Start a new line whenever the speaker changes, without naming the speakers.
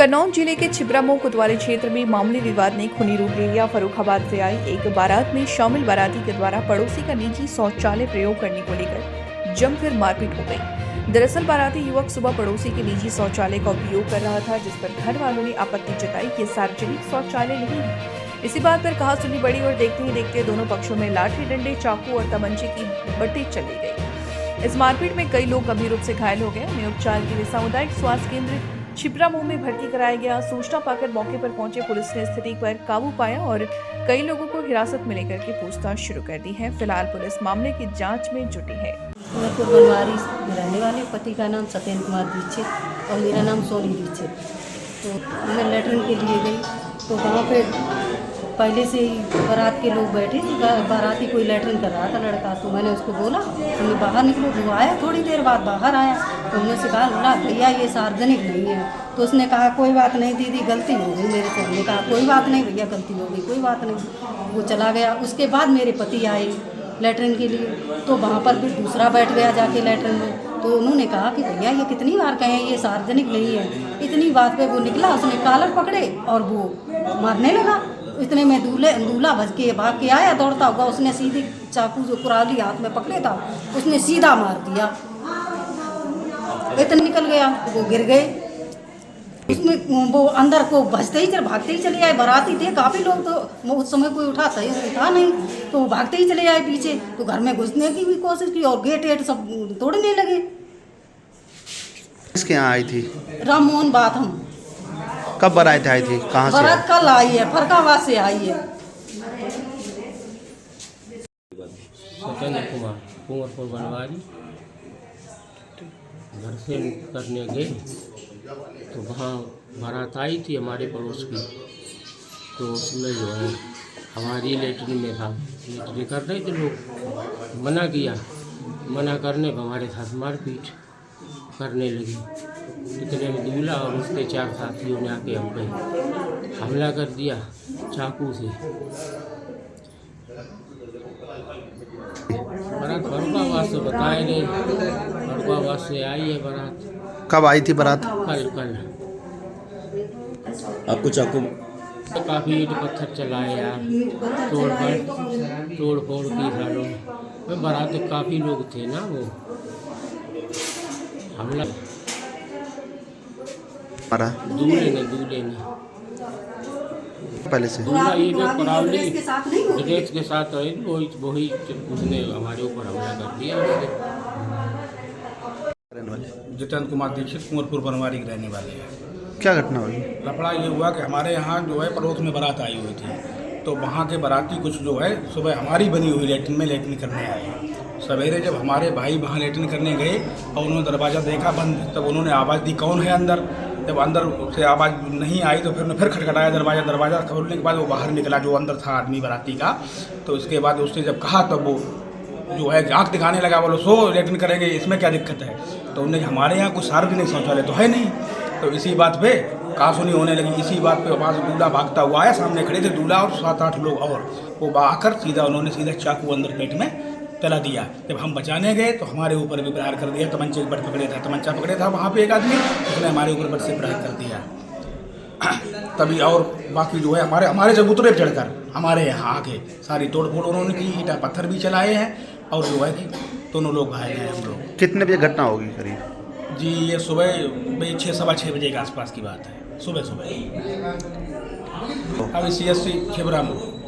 कन्नौज जिले के छिबरामऊ कोतवाली क्षेत्र में मामूली विवाद ने खूनी रूप ले लिया। फर्रुखाबाद से आई एक बारात में शामिल बाराती के द्वारा पड़ोसी का निजी शौचालय प्रयोग करने को लेकर जमकर मारपीट हो गई। दरअसल बाराती युवक सुबह पड़ोसी के निजी शौचालय का उपयोग कर रहा था, जिस पर घर वालों ने आपत्ति जताई कि सार्वजनिक शौचालय नहीं है। इसी बात पर कहासुनी बढ़ी और देखते ही देखते दोनों पक्षों में लाठी डंडे, चाकू और तमंचे की बट्टी चली गई। इस मारपीट में कई लोग गंभीर रूप से घायल हो गए। उन्हें उपचार के लिए सामुदायिक स्वास्थ्य केंद्र छिबरामऊ में भर्ती कराया गया। सूचना पाकर मौके पर पहुंचे पुलिस ने स्थिति पर काबू पाया और कई लोगों को हिरासत में लेकर के पूछताछ शुरू कर दी है। फिलहाल पुलिस मामले की जांच में जुटी है।
बनवारी रहने वाले, पति का नाम सत्येंद्र कुमार दीक्षित और मेरा नाम सोनी दीक्षित। तो मैं लेटरिन के लिए गई तो वहाँ पे पहले से ही बारात के लोग बैठे थे। बाराती कोई लेटरिन कर रहा था लड़का, तो मैंने उसको बोला, हमने बाहर निकलो। वो आया, थोड़ी देर बाद बाहर आया तो हमने उससे कहा, ना भैया ये सार्वजनिक नहीं है। तो उसने कहा कोई बात नहीं दीदी, गलती हो गई मेरे से। हमने कहा कोई बात नहीं भैया, गलती हो गई, कोई बात नहीं। वो चला गया। उसके बाद मेरे पति आए लेटरिन के लिए, तो वहाँ पर फिर दूसरा बैठ गया जाके लेटरिन में। तो उन्होंने कहा कि भैया ये कितनी बार कहें ये सार्वजनिक नहीं है। इतनी बात पे वो निकला, उसने कॉलर पकड़े और वो मारने लगा। इतने में दूल्हा भज के भाग के आया दौड़ता हुआ। उसने सीधी चाकू जो कुराली हाथ में पकड़े था उसने सीधा मार दिया। इतना निकल गया, वो गिर गए। उसमें वो अंदर को भजते ही भागते ही चले आए। बाराती थे काफ़ी लोग, तो उस समय कोई उठा नहीं, तो वो भागते ही चले आए पीछे। तो घर में घुसने की भी कोशिश की और गेट सब तोड़ने लगे।
किसके यहाँ आई थी?
राम मोहन बाथम।
कब बारात आई थी? कहाँ से?
बारात कल आई है, फर्रुखाबाद से आई है।
सत्येंद्र कुमार कुंवरपुर बनवारी घर से करने गए तो वहाँ बारात आई थी हमारे पड़ोस की। तो उसमें जो है हमारी लेटरिन में था, लेटरिन कर रहे थे लोग। मना किया, मना करने पर हमारे साथ मारपीट करने लगी। इतने में दूल्हा और उसके 4 साथियों ने आके हम पे हमला कर दिया चाकू से। बारात फर्रुखाबाद से बताए गए, फर्रुखाबाद से आई है बारात।
कब आई थी बारात?
कल।
आपको चाकू?
काफ़ी ईंट पत्थर चलाए यार, तोड़ फोड़ की सालों में। बारात काफ़ी लोग थे ना, वो हमला
मारा
दूल्हे ने
पहले से
दूल्हा ये जो परावली ड्रेस के साथ वही उसने हमारे ऊपर हमला कर दिया।
जितेंद्र कुमार दीक्षित कुंवरपुर बनवारी के रहने वाले हैं।
क्या घटना हुई?
लफड़ा ये हुआ कि हमारे यहाँ जो है पड़ोस में बारात आई हुई थी। तो वहाँ के बाराती कुछ जो है सुबह हमारी बनी हुई लेटरिन में लेटरिन करने आए। सवेरे जब हमारे भाई वहाँ लेटरिन करने गए और उन्होंने दरवाज़ा देखा बंद, तब उन्होंने आवाज़ दी कौन है अंदर। जब अंदर से आवाज़ नहीं आई तो फिर खटखटाया दरवाज़ा खोलने के बाद वो बाहर निकला जो अंदर था आदमी बाराती का। तो इसके बाद उसने जब कहा तब वो जो है आँख दिखाने लगा, बोलो सो लेटरिन करेंगे, इसमें क्या दिक्कत है। तो उन्हें हमारे यहाँ कुछ सार्वजनिक शौचालय तो है नहीं। तो इसी बात पे कहासुनी होने लगी। इसी बात पे वहाँ से दूल्हा भागता हुआ आया, सामने खड़े थे दूल्हा और 7-8 लोग और। वो आकर उन्होंने सीधा चाकू अंदर पेट में चला दिया। जब हम बचाने गए तो हमारे ऊपर भी प्रहार कर दिया। तमंचा पकड़े था वहाँ पे एक आदमी, उसने हमारे ऊपर बट से प्रहार कर दिया। तभी और बाकी जो है हमारे चबूतरे पर चढ़कर हमारे यहाँ आके सारी तोड़ फोड़ उन्होंने की, ईंटा पत्थर भी चलाए हैं और जो है कि दोनों लोग घायल हैं हम लोग।
कितने बजे घटना होगी करीब?
जी ये सुबह 6-6:15 बजे के आसपास की बात है, सुबह। अभी CSC छिबरामऊ।